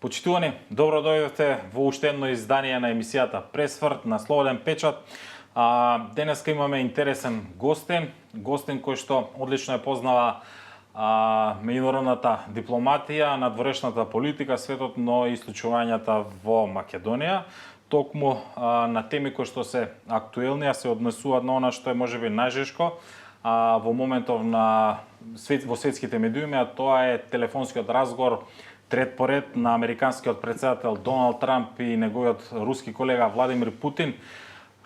Почитувани, добро дојдовте во уште едно издание на емисијата Пресврт на Слободен печат. Денеска имаме интересен гостин кој што одлично е познава меѓународната дипломатија, надворешната политика, светот, но и случувањата во Македонија. Токму на теми кои што се актуелни, се однесуваат на она што е можеби најжешко во моментов во светските медиуми, а тоа е телефонскиот разговор трет по ред на американскиот претседател Доналд Трамп и неговиот руски колега Владимир Путин.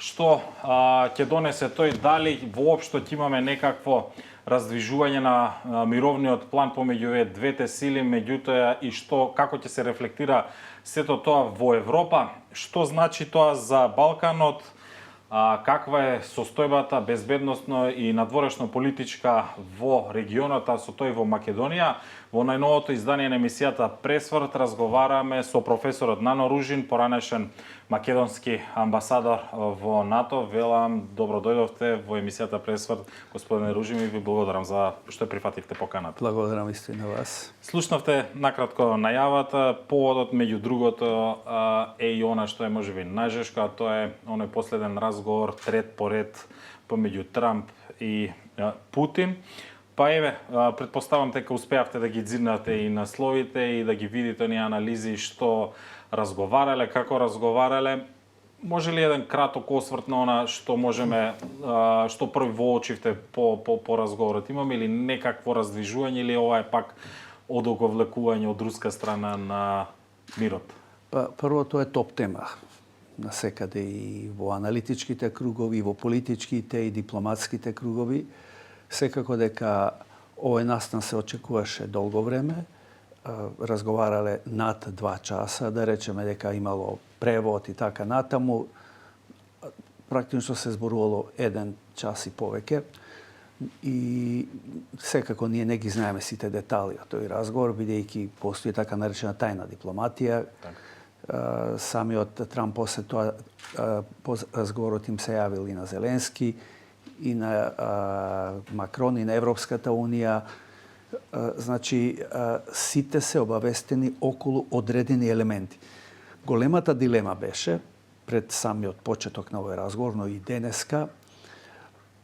Што ќе донесе тој, дали воопшто ќе имаме некакво раздвижување на мировниот план помеѓу двете сили, меѓутоа и како ќе се рефлектира сето тоа во Европа, што значи тоа за Балканот, каква е состојбата безбедносно и надворешно политичка во регионот, а со тој во Македонија. Во најновото издание на емисијата Пресврт разговараме со професорот Нано Ружин, поранешен македонски амбасадор во НАТО. Велам, добро дојдовте во емисијата Пресврт, господине Ружин, и ви благодарам за што прифативте поканата. Благодарам исто и на вас. Слушнавте накратко најавата. Поводот меѓу другото е и она што е можеби најжешко, а тоа е оној последен разговор трет по ред помеѓу Трамп и Путин. Па еве, предпоставам дека успеавте да ги дзирнате и насловите и да ги видите оние анализи што разговарале, како разговарале. Може ли еден краток осврт на она што можеме, што први воочивте по разговорот? Имаме ли некакво раздвижување или ова е пак одоговлекување од руска страна на мирот? Прво, тоа е топ тема насекаде и во аналитичките кругови, и во политичките и дипломатските кругови. Секако дека овој настан се очекуваше долго време. Разговарале над 2 часа, да речеме дека имало превод и така натаму. Практично се зборувало 1 час и повеќе. И секако ние не ги знаеме сите детали од тој разговор, бидејќи постои така наречена тајна дипломатија. Самиот Трамп после тоа по разговорот им се јавил и на Зеленски, и на Макрон, и на Европската Унија. Значи, сите се обавестени околу одредени елементи. Големата дилема беше, пред самиот почеток на овој разговор, но и денеска,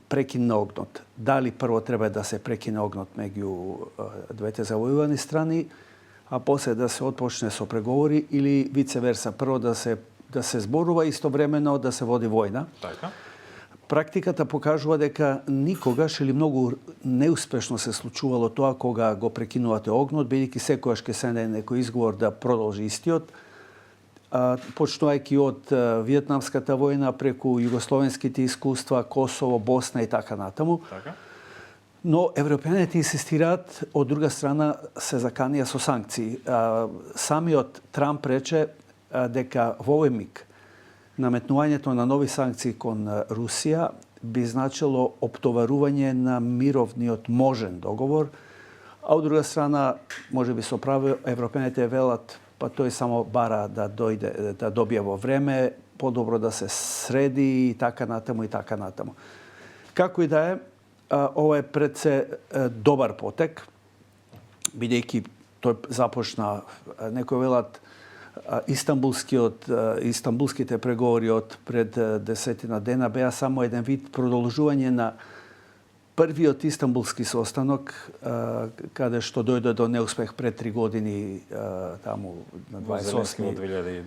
прекин на огнот. Дали прво треба да се прекине огнот меѓу двете завојувани страни, а после да се отпочне со преговори, или вице верса, прво да се зборува истовремено да се води војна. Така. Практиката покажува дека никогаш или многу неуспешно се случувало тоа кога го прекинувате огнот, бидејќи секогаш ќе се најде некој изговор да продолжи истиот, почнувајќи од Виетнамската војна преку југословенските искуства, Косово, Босна и така натаму. Така. Но европејаните инсистираат, од друга страна се заканија со санкции. Самиот Трамп рече дека во овој миг наметнувањето на нови санкции кон Русија би значило оптоварување на мировниот можен договор, а од друга страна, може би со право, европејаните велат, па тој само бара да дојде, да добие во време, подобро да се среди и така натаму и така натаму. Како и да е, ова е пред се добар потек, бидејќи тој започна, некои велат, Истанбулските преговори од пред 10 дена беа само еден вид продолжување на првиот Истанбулски состанок, каде што дојде до неуспех пред 3 години, таму на 28.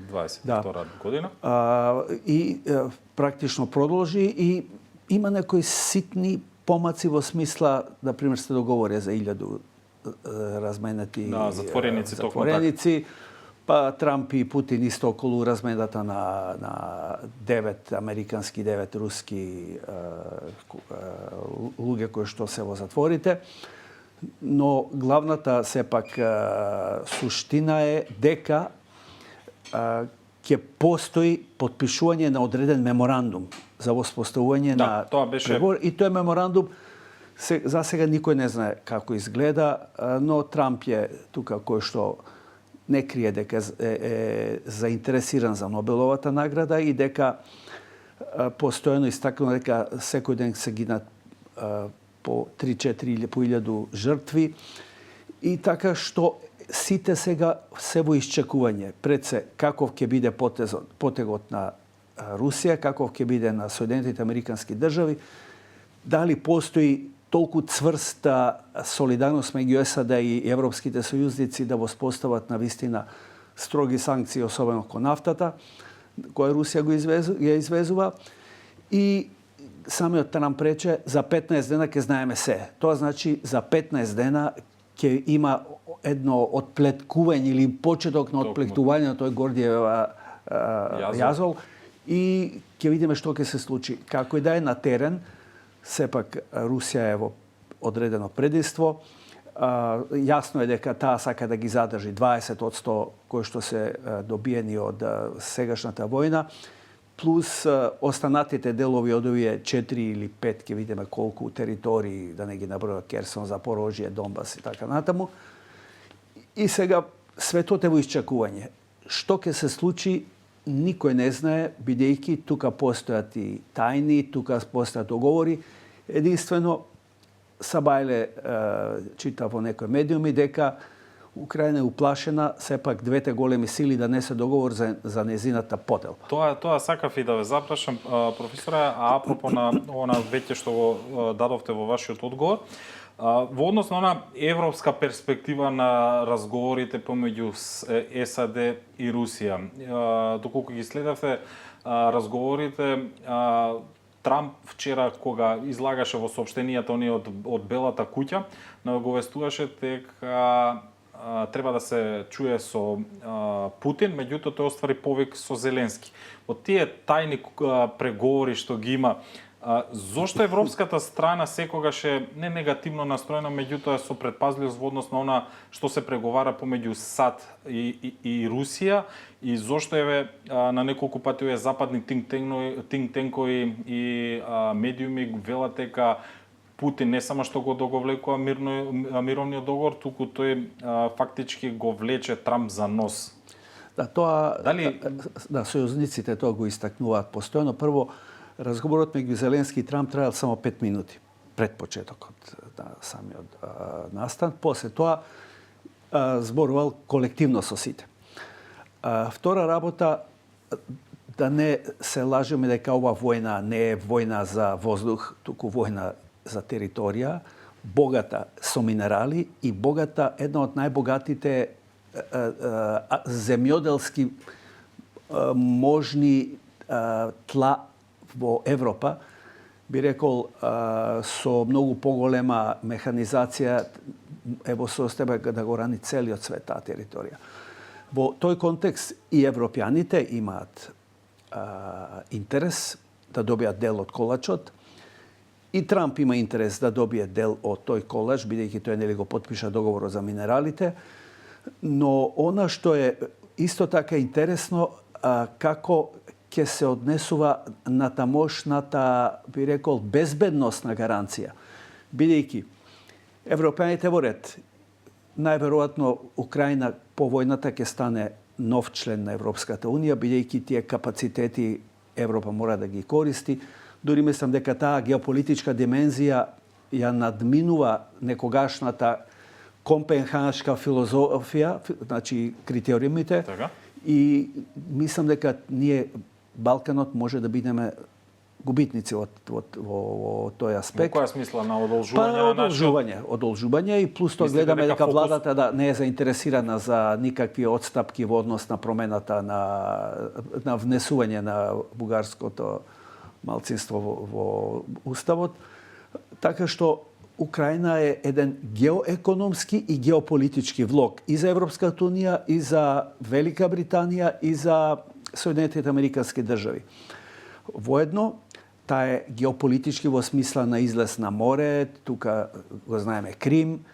2022 година. И практично продолжи и има некои ситни помаци во смисла, например, сте договорија за 1000 разменети затвореници. Па Трамп и Путин исто околу размената на 9 американски, 9 руски луѓе кои што се во затворите. Но главната сепак суштина е дека ќе постои потпишување на одреден меморандум за воспоставување на преговор. И тој меморандум за сега никој не знае како изгледа, но Трамп е тука кој што не крие дека е заинтересиран за Нобеловата награда и дека постојано истакнува дека секој ден се гинат по 3-4 или по 1000 жртви и така што сите сега се во исчекување. Пред се каков ќе биде потегот на Русија, каков ќе биде на Соединетите Американски држави, дали постои толку цврста солидарност меѓу САД и европските сојузници да воспостават навистина строги санкции, особено кон нафтата, која Русија ја извезува. И самиот Трамп рече, за 15 дена ќе знаеме се. Тоа значи, за 15 дена ќе има едно отплеткување или почеток на отплетување на тој Гордиева јазол и ќе видиме што ќе се случи. Како и да е на терен, сепак Русија е во одредено предиство. Јасно е дека таа сака да ги задржи 20% кои што се добиени од сегашната војна, плюс останатите делови од овие 4 или 5, ќе видиме колку територии, да не ги наброја, Керсон, Запорожје, Донбас и така натаму. И сега светот е во исчекување. Што ќе се случи, никој не знае, бидејќи тука постојат и тајни, тука постојат договори. Единствено, Сабајле чита во некои медиуми дека Украина е уплашена, сепак двете големи сили да не се договор за незината поделба. Тоа сакав и да ве запрашам, професоре, а апропо на она веќе што го дадовте во вашиот одговор, во однос на она европска перспектива на разговорите помеѓу САД и Русија. Доколку ги следавте разговорите, Трамп вчера, кога излагаше во соопштенијата оние од Белата куќа, наговестуваше дека треба да се чуе со Путин, меѓутоа тој оствари повик со Зеленски. Од тие тајни преговори што ги има, зошто европската страна секогаш е не негативно настроена, меѓутоа со предпазливост во однос на она што се преговара помеѓу САД и Русија, и зошто еве на неколку пати овие западни think tankoви и медиуми велат дека Путин не само што го договлекува мировниот договор, туку тој фактички го влече Трамп за нос. Да, тоа да, сојузниците тоа го истакнуваат постојано. Прво, разговорот меѓу Зеленски и Трамп траел само 5 минути пред почетокот на самиот настан. После тоа зборувал колективно со сите. Втора работа, да не се лажеме дека ова војна не е војна за воздух, туку војна за територија, богата со минерали и богата, една од најбогатите земјоделски можни тла во Европа, би рекол со многу поголема механизација е во состојба да го рани целиот свет таа територија. Во тој контекст и европјаните имаат интерес да добијат дел од колачот, и Трамп има интерес да добие дел од тој колач, бидејќи тој нели го потпиша договорот за минералите, но она што е исто така интересно, како ќе се однесува на тамошната, би рекол, безбедносна гаранција. Бидејќи европјаните во ред, најверојатно Украина по војната ќе стане нов член на Европската унија, бидејќи тие капацитети Европа мора да ги користи. Дури мислам дека таа геополитичка димензија ја надминува некогашната компенхашка филозофија, значи критериумите. Така. И мислам дека ние, Балканот, може да бидеме губитници во тој аспект. Во која смисла, на одолжување? Одолжување и плюс тоа гледаме дека владата не е заинтересирана за никакви отстапки во однос на промената на внесување на бугарското малцинство во уставот. Така што Украина е еден геоекономски и геополитички влог и за Европската унија, и за Велика Британија, и за Соединетите Американски држави. Воедно, таа е геополитички во смисла на излез на море, тука го знаеме Крим,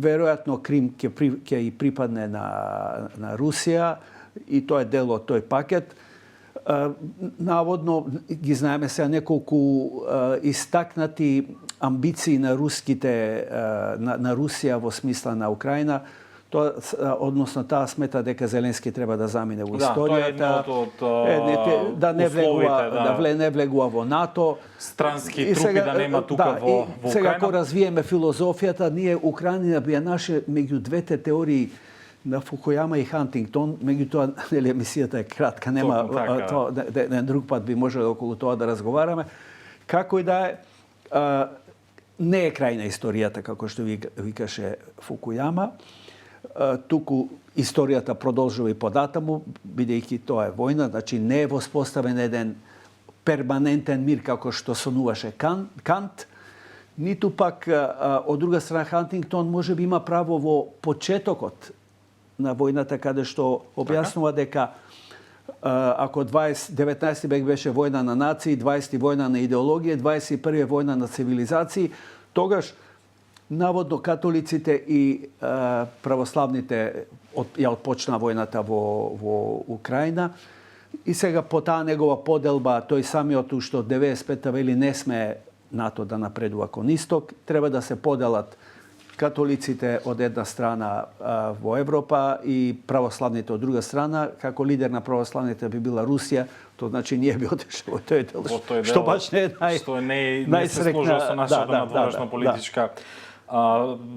веројатно Крим ќе и припадне на Русија и тоа е дел од тој пакет. Наводно ги знаеме сега неколку истакнати амбиции на Русија во смисла на Украина. Тоа, односно таа смета дека Зеленски треба да замине во историјата, да не влегува во НАТО, странски трупи да нема тука во Украина. Сега ако развиеме филозофијата, ние Украина би ја наше меѓу двете теории на Фукујама и Хантингтон, меѓутоа нели емисијата е кратка, нема тоа друг пат би можеле околу тоа да разговараме. Како и да е, не е крај на историјата, како што викаше Фукујама. Туку историјата продолжува и податаму, бидејќи тоа е војна, значи не е воспоставен еден перманентен мир како што сонуваше Кант, ниту пак од друга страна Хантингтон може би има право во почетокот на војната, каде што објаснува дека ако 19 век беше војна на нации, 20 војна на идеологија, 21 војна на цивилизации, тогаш наводно католиците и православните ја отпочна војната во Украина. И сега по таа негова поделба, тој самиот уште од 95-та вели не сме НАТО да напредува кон исток, треба да се поделат католиците од една страна во Европа и православните од друга страна. Како лидер на православните би била Русија, тоа значи ние би отишли во тој дел. Што баш не е не се сложува со нашата надворешна политичка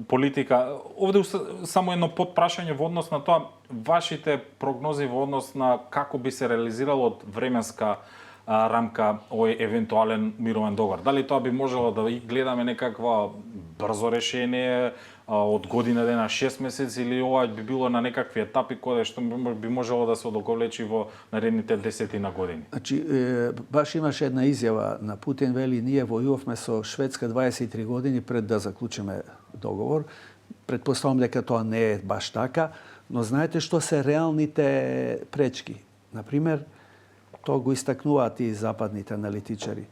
политика. Овде само едно подпрашање во однос на тоа, вашите прогнози во однос на како би се реализирало од временска рамка овој евентуален мировен договор. Дали тоа би можело да гледаме некаква брзо решение од година дена 6 месеци или ова би било на некакви етапи кои што би можело да се одоговлечи во наредните 10 години? Значи, баш имаше една изјава на Путин, вели ние војувавме со Шведска 23 години пред да заклучиме договор. Предпоставам дека тоа не е баш така, но знаете што се реалните пречки? Например, тоа го истакнуваат и западните аналитичари.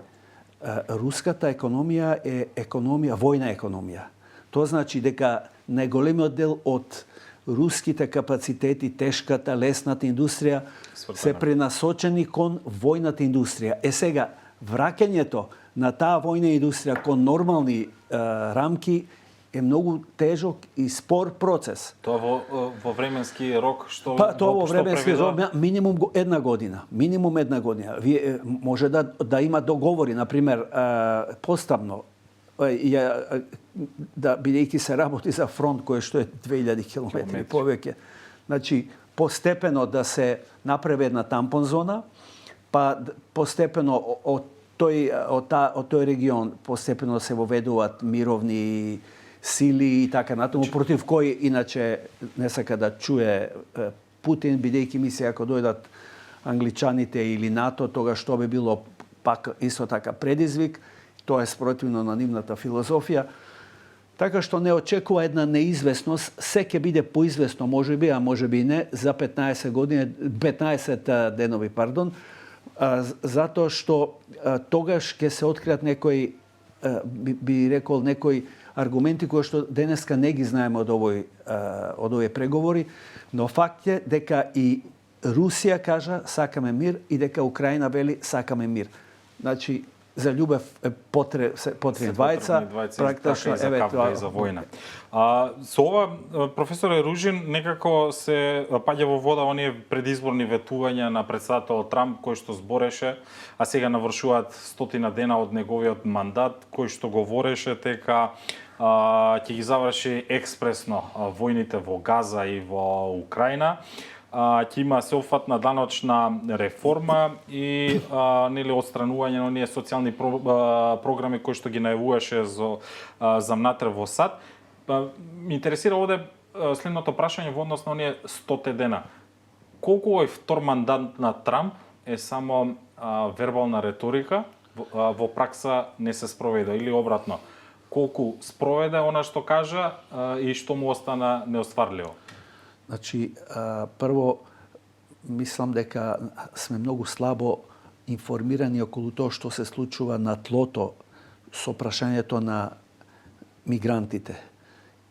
Руската економија е економија, војна економија. Тоа значи дека најголемиот дел од руските капацитети, тешката, лесната индустрија се пренасочени кон војната индустрија. Сега, враќањето на таа војна индустрија кон нормални рамки е многу тежок и спор процес. Тоа во временски рок што тоа во временски рок минимум една година. Минимум една година. Вие може да има договори, на пример, поставно да бидејќи се работи за фронт кој што е 2000 километри повеќе. Значи постепено да се направи една тампон зона, па постепено од тој регион постепено се воведуваат мировни сили и така натаму, против кои иначе не сака да чуе Путин, бидејќи мисли ако дојдат англичаните или НАТО, тогаш што би било пак исто така предизвик. Тоа е спротивно на нивната филозофија. Така што не очекува една неизвестност, се ќе биде поизвестно, може би, а може би не, за 15 години, 15 денови, пардон, затоа што тогаш ќе се откријат некои, би рекол, некои аргументи кои што денеска не ги знаеме од овој преговори, но факт е дека и Русија кажа сакаме мир и дека Украина вели сакаме мир. Значи, за љубов е потребни двајца, практично евентуално за војна. Со ова професор Ружин некако се паѓа во вода оние предизборни ветувања на претседателот Трамп кој што збореше, а сега навршуваат 100 дена од неговиот мандат, кој што говореше дека ќе ги заврши експресно војните во Газа и во Украина. Ќе има сеопфатна даночна реформа и нели отстранување на оние социјални програми кои што ги најавуваше за внатре во САД. Ме интересира овде следното прашање во однос на оние 100 дена. Колку овој втор мандат на Трамп е само вербална реторика, во пракса не се спроведе или обратно? Колку спроведе она што кажа и што му остана неостварливо? Значи, прво, мислам дека сме многу слабо информирани околу тоа што се случува на тлото со прашањето на мигрантите.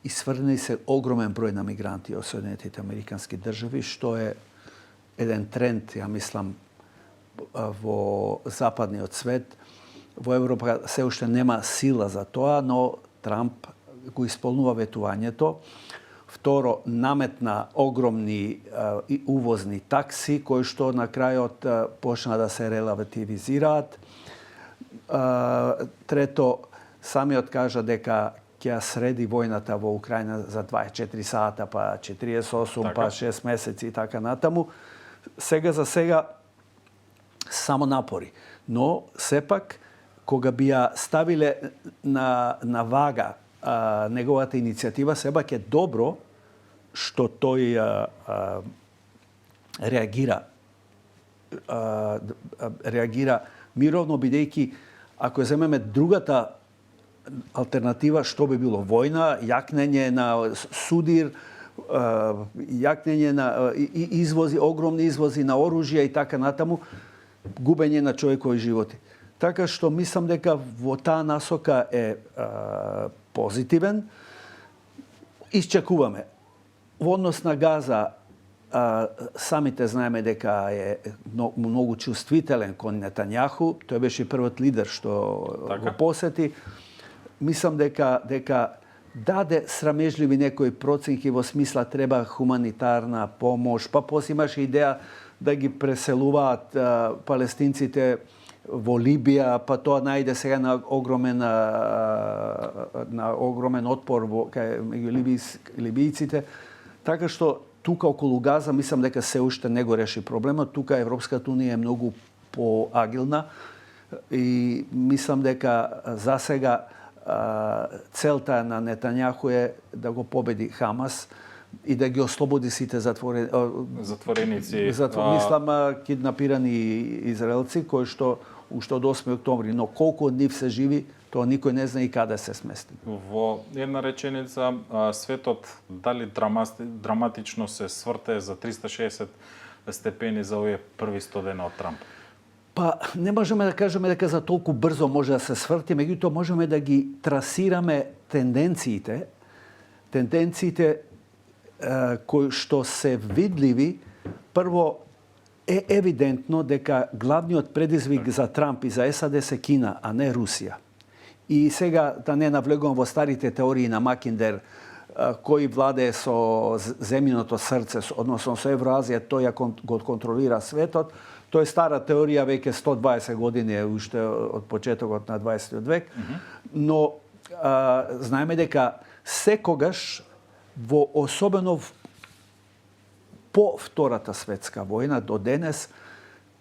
И сврнени се огромен број на мигранти од Соединетите Американски држави, што е еден тренд, ја мислам, во западниот свет. Во Европа се уште нема сила за тоа, но Трамп го исполнува ветувањето. Второ, наметна огромни увозни такси, кои што на крајот почна да се релативизираат. Трето, самиот кажа дека ќе ја среди војната во Украина за 24 сата, па 48, така, па 6 месеци и така натаму. Сега за сега само напори. Но сепак кога би ја ставиле на вага неговата иницијатива, сепак е добро што тој реагира мировно, бидејќи ако земеме другата алтернатива, што би било војна, јакнење на судир, јакнење на извози, огромни извози на оружје и така натаму, губење на човекови животи. Така што мислам дека во таа насока е позитивен. Исчекуваме. Во однос на Газа, самите знаеме дека е многу чувствителен кон Нетањаху. Тој беше првиот лидер што го посети. Мислам дека даде срамежливи некои проценки во смисла треба хуманитарна помош, па после имаше идеја да ги преселуваат палестинците во Либија, па тоа најде сега на огромен отпор меѓу либијците. Така што тука околу Газа мислам дека се уште не го реши проблемот. Тука Европската унија е многу поагилна и мислам дека за сега целта на Нетањаху е да го победи Хамас и да ги ослободи сите затвореници. Мислам киднапирани израелци кои што уште од 8 октомври, но колку од нив се живи, тоа никој не знае и каде се смести. Во една реченица, светот дали драматично се сврте за 360 степени за овие први 100 дена од Трамп? Па не можеме да кажеме дека за толку брзо може да се сврти, меѓутоа можеме да ги трасираме тенденциите кои што се видливи. Прво е евидентно дека главниот предизвик за Трамп и за САД се Кина, а не Русија. И сега да не навлегувам во старите теории на Макиндер, кој владее со земјиното срце, односно со Евроазија, тој го контролира светот. Тоа е стара теорија, веќе 120 години е уште од почетокот на 20 век. Но знаеме дека секогаш особено по Втората светска војна до денес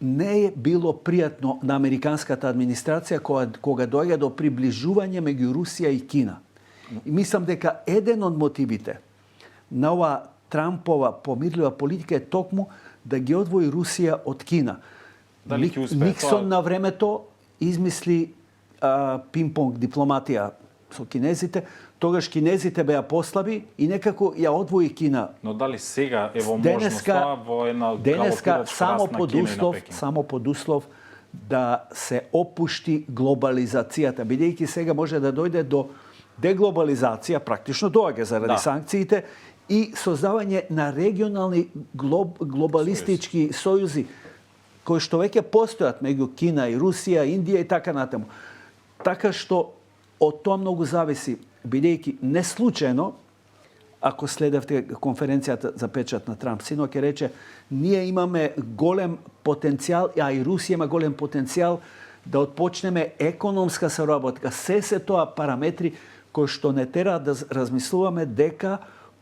не е било пријатно на американската администрација кога доаѓа до приближување меѓу Русија и Кина. И мислам дека еден од мотивите на оваа Трампова помирлива политика е токму да ги одвои Русија од Кина. Никсон на времето измисли пинг-понг дипломатија со кинезите, тогаш кинезите беа послаби и некако ја одвои Кина. Но дали сега е во можност тоа во една галопирачка раст на Кина и на Пекин? Само под услов да се опушти глобализацијата, бидејќи сега може да дојде до деглобализација, практично доаѓа заради санкциите, и создавање на регионални глобалистички сојузи кои што веќе постојат меѓу Кина и Русија, Индија и така натаму. Така што од тоа многу зависи, бидејќи не случајно, ако следевте конференцијата за печат на Трамп, сино ќе рече, ние имаме голем потенцијал, а и Русија има голем потенцијал да отпочнеме економска соработка. Се тоа параметри кои што не тера да размислуваме дека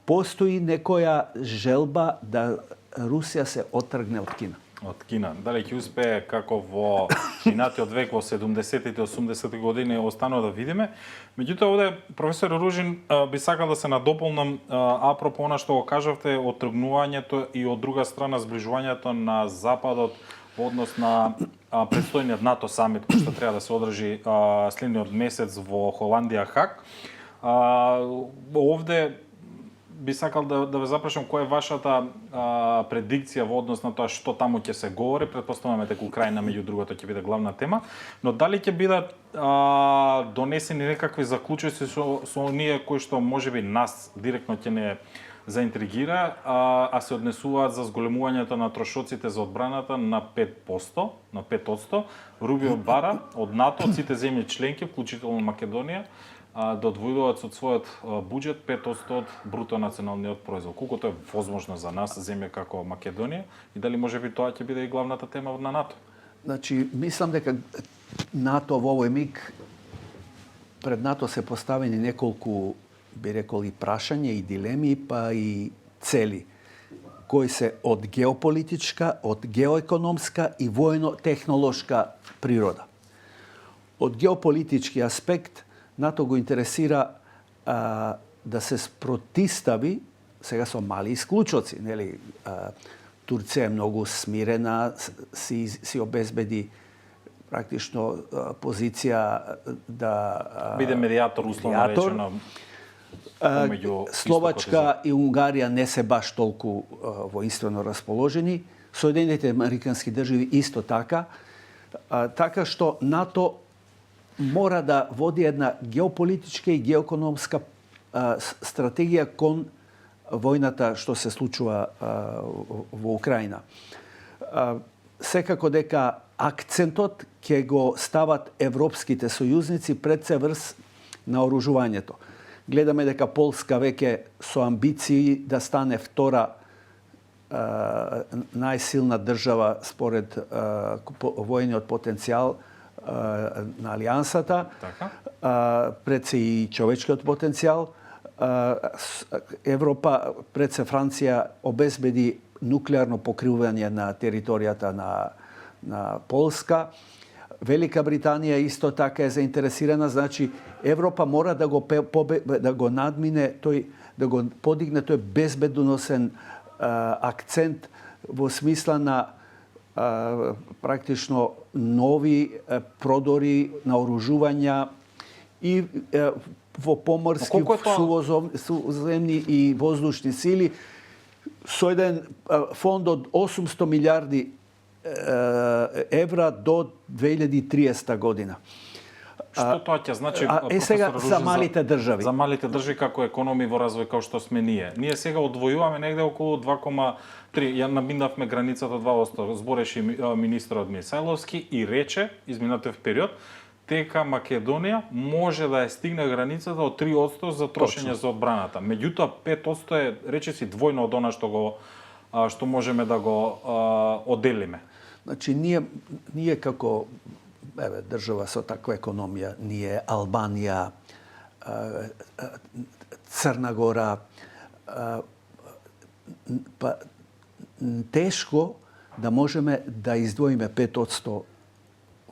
постои некоја желба да Русија се отргне од Кина. Од Кина. Дали ќе успее како во минатиот век во 70-тите, 80-ти години останува да видиме. Меѓутоа овде професор Ружин би сакал да се надополнам апропо она што го кажавте, отргнувањето и од друга страна зближувањето на Западот во однос на предстојниот НАТО самит кој што треба да се одржи следниот месец во Холандија Хаг. Овде би сакал да ве запрашам која е вашата предикција во однос на тоа што таму ќе се говори. Претпоставуваме дека Украина меѓу другото ќе биде главна тема, но дали ќе бидат донесени некакви заклучоци со оние кои што можеби нас директно ќе не заинтригира, а се однесуваат за зголемувањето на трошоците за одбраната на 5%, на 5%. Рубио бара од НАТО, од сите земји членки, вклучително Македонија, да одвојуваат од својот буџет 5% од бруто националниот производ. Колкото е возможно за нас, земја како Македонија, и дали можеби тоа ќе биде и главната тема на НАТО? Значи, мислам дека НАТО во овој миг пред НАТО се поставени неколку, би рекол, и прашања, и дилеми, па и цели, кои се од геополитичка, од геоекономска и војно-технолошка природа. Од геополитички аспект, НАТО го интересира да се спротистави, сега со мали исклучоци, нели, Турција е многу смирена, си обезбеди практично позиција да биде медијатор, условно речено. Словачка и Унгарија не се баш толку воинствено расположени. Соединените американски држави исто така. Така што НАТО мора да води една геополитичка и геоекономска стратегија кон војната што се случува во Украина. Секако дека акцентот ќе го стават европските сојузници пред се врз наоружувањето. Гледаме дека Полска веќе со амбиции да стане втора најсилна држава според војниот потенцијал на Алијансата, пред се и човечкиот потенцијал. Европа, пред се Франција, обезбеди нуклеарно покривање на територијата на Полска. Велика Британија исто така е заинтересирана, значи Европа мора да го надмине да го подигне тој безбедносен акцент во смисла на практично нови продори на оружувања и во поморски, сувоземни и воздушни сили со еден фонд од 800 милиарди евра до 2030 година. Што тоа ќе значи, сега за малите држави? За малите држави како економи во развој како што сме ние. Ние сега одвојуваме негде околу 2,3. Ја набиндавме границата 2%. Збореше министерот Мисајловски и рече, изминатиот период, дека Македонија може да ја стигне границата од 3% за трошење за одбраната. Меѓутоа 5% е речиси двојно од она што можеме да го оделиме. Значи ние како држава со таква економија, ние Албанија, Црна Гора, па тешко да можеме да издвоиме 5%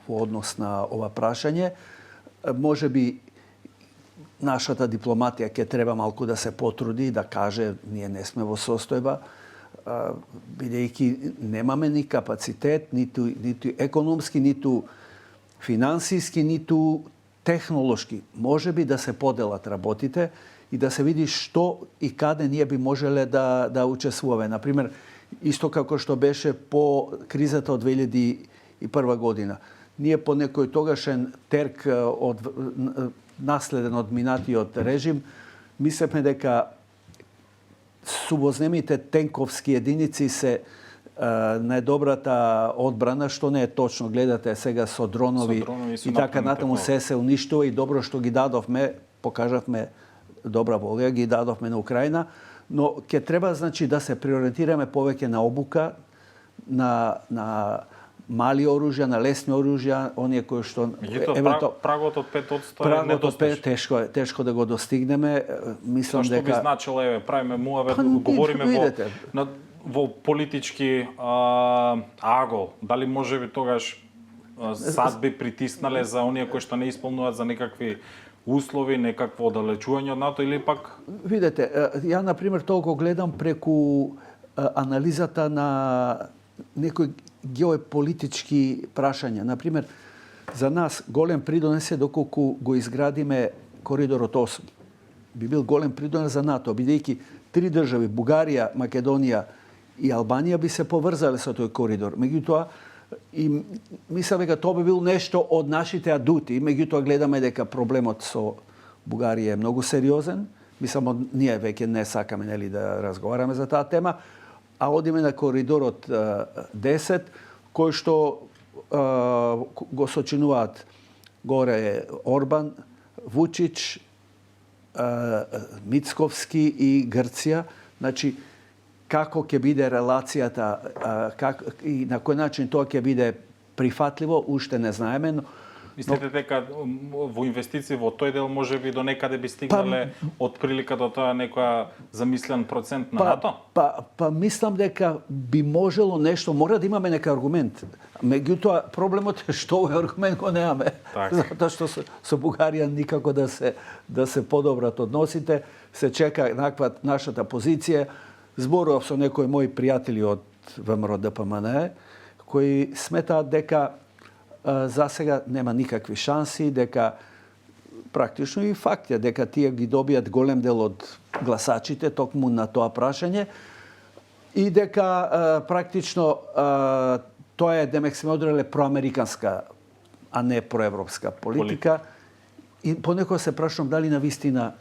во однос на ова прашање. Може би нашата дипломатија ќе треба малку да се потруди да каже ние не сме во состојба, бидејќи немаме ни капацитет, ниту економски, ниту финансиски, ниту технолошки. Може би да се поделат работите и да се види што и каде ние би можеле да учествуваме. Например, исто како што беше по кризата од 2001 година. Ние по некој тогашен терк наследен од минатиот режим, мислевме дека сувознемните тенковски единици се најдобрата одбрана, што не е точно. Гледате сега со дронови и така натаму се уништува и добро што ги дадовме, покажавме добра волја, ги дадовме на Украина, но ќе треба значи да се приоритираме повеќе на обука, на мали оружја, на лесни оружја, оние кои што прагот од 5% е недостижен. Тешко да го достигнеме. Мислам дека што би значило, правиме муавет, говориме во политички агол. Дали може би тогаш сад би притиснале за оние кои што не исполнуваат за некакви услови, некакво оддалечување од НАТО или пак? Видете, ја например толку гледам преку анализата на некои геополитички прашања. Например, за нас голем придонес е доколку го изградиме коридорот 8. Би бил голем придонес за НАТО, бидејќи три држави, Бугарија, Македонија и Албанија би се поврзале со тој коридор. Меѓутоа, и мислам дека тоа би бил нешто од нашите адути. Меѓутоа гледаме дека проблемот со Бугарија е многу сериозен. Мислам, ние веќе не сакаме нели да разговараме за таа тема, а одиме на коридорот 10, кој што го сочинуваат горе Орбан, Вучич, Мицковски и Грција. Значи, како ќе биде релацијата и на кој начин тоа ќе биде прифатливо, уште не знаеме, Мислите дека во инвестиции во тој дел можеби до некаде би стигнале од прилика до тоа некоја замислен процент на НАТО? Па мислам дека би можело нешто, мора да имаме нека аргумент. Меѓутоа проблемот е што овој аргумент го немаме. Затоа што со Бугарија никако да се подобрат односите, се чека нашата позиција. Зборував со некои мои пријатели од ВМРО ДПМН кои сметаат дека за сега нема никакви шанси, дека практично и факт е дека тие ги добијат голем дел од гласачите токму на тоа прашање и дека практично тоа е демек сме одреле проамериканска, а не проевропска политика. И понекогаш се прашувам дали на вистина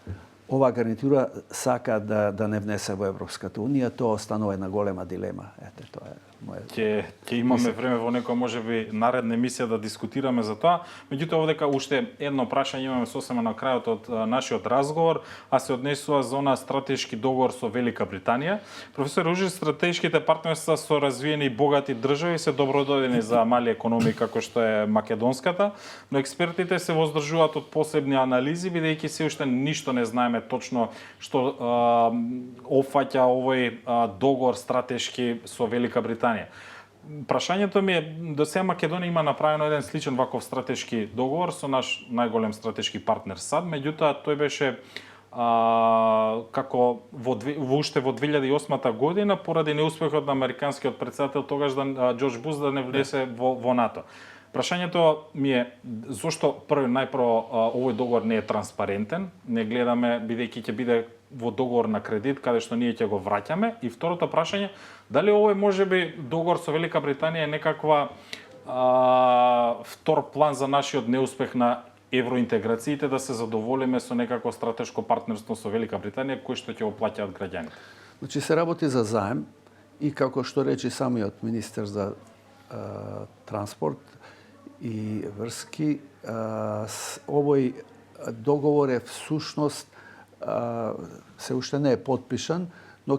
оваа гарнитура сака да не внесе во Европската унија, тоа останува една голема дилема. Ете, тоа е Ќе имаме време во некоја можеби наредна емисија да дискутираме за тоа. Меѓутоа овдека уште едно прашање имаме сосема на крајот од нашиот разговор, а се однесува за она стратешки договор со Велика Британија. Професор Ружин, стратешките партнерства со развиени и богати држави се добрододени за мали економии како што е македонската, но експертите се воздржуваат од посебни анализи бидејќи се уште ништо не знаеме точно што опфаќа овој договор стратешки со Велика Британија. Прашањето ми е, до сега Македонија има направено еден сличен ваков стратешки договор со наш најголем стратешки партнер САД, меѓутоа тој беше како уште во 2008 година поради неуспехот на американскиот претседател тогаш Џорџ Буш да не влезе во НАТО. Прашањето ми е зошто најпрво овој договор не е транспарентен, не гледаме бидејќи ќе биде во договор на кредит каде што ние ќе го враќаме, и второто прашање, дали овој можеби договор со Велика Британија е некаква втор план за нашиот неуспех на евроинтеграциите, да се задоволиме со некакво стратешко партнерство со Велика Британија кој што ќе го плаќаат граѓаните. Значи се работи за заем и како што рече самиот министер за транспорт и врски, овој договор е всушност се уште не е потпишан, но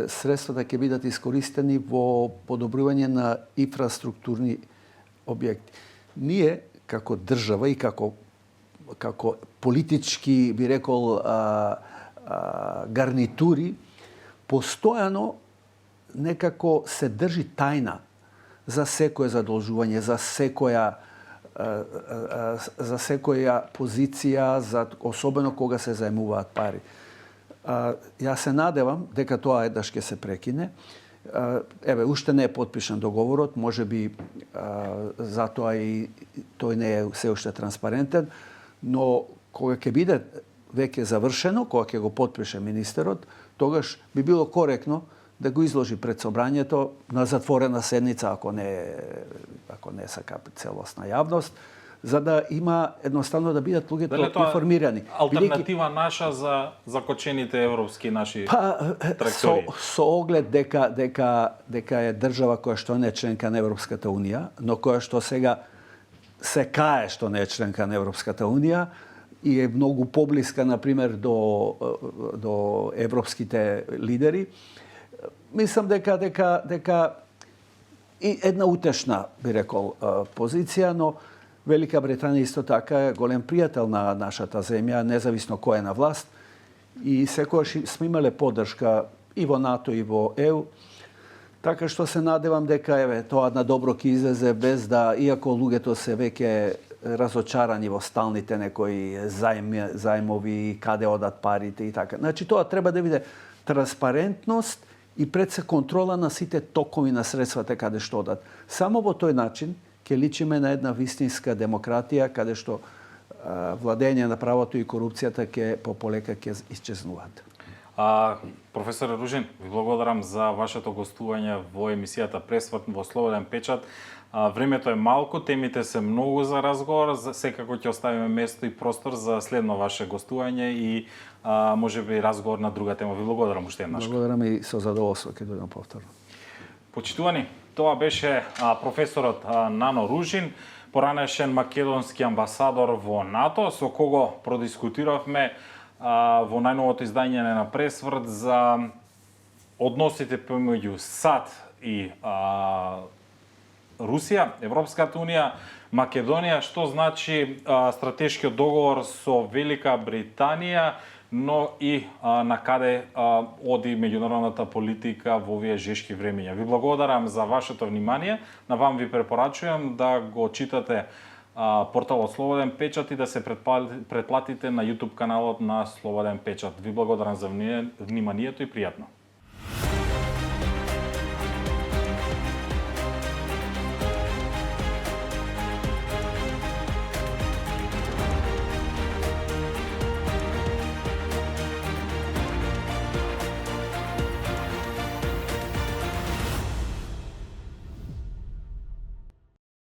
средствата ќе бидат искористени во подобрување на инфраструктурни објекти. Ние како држава и како политички, би рекол, гарнитури, постојано некако се држи тајна за секое задолжување, за секоја позиција, особено кога се заемуваат пари. Јас се надевам дека тоа еднаш ќе се прекине. Уште не е потпишан договорот, можеби затоа и тој не е се уште транспарентен, но кога ќе биде веќе завршено, кога ќе го потпише министерот, тогаш би било коректно да го изложи пред собрањето на затворена седница, ако не сака целосна јавност, за да има едноставно да бидат луѓето информирани. Алтернатива наша за закочените европски наши трактори. Со оглед дека е држава која што не е членка на Европската унија, но која што сега се кае што не е членка на Европската унија и е многу поблиска, например, до европските лидери, мислам дека и една утешна, би рекол, позиција, но Велика Британија исто така е голем пријател на нашата земја, независно кој е на власт, и секогаш сме имале поддршка и во НАТО и во ЕУ, така што се надевам дека тоа на добро ќе излезе, без да, иако луѓето се веќе разочарани во сталните некои заемови, каде одат парите и така. Значи тоа треба да биде транспарентност и пред се контрола на сите токови на средствата каде што одат. Само во тој начин ќе личиме на една вистинска демократија каде што владење на правото и корупцијата полека ќе исчезнуваат. Професор Ружин, ви благодарам за вашето гостување во емисијата Пресврт во Слободен печат. Времето е малку, темите се многу за разговор, секако ќе оставиме место и простор за следно ваше гостување и можеби разговор на друга тема. Ви благодарам уште еднаш. Благодарам и со задоволство ќе дојдам повторно. Почитувани, тоа беше професорот Нано Ружин, поранешен македонски амбасадор во НАТО, со кого продискутиравме во најновото издање на Пресврт за односите помеѓу САД и Русија, Европската унија, Македонија, што значи стратешкиот договор со Велика Британија, но и на каде оди меѓународната политика во овие жешки времења. Ви благодарам за вашето внимание. На вам ви препорачувам да го читате порталот Слободен печат и да се претплатите на YouTube каналот на Слободен печат. Ви благодарам за вниманието и пријатно.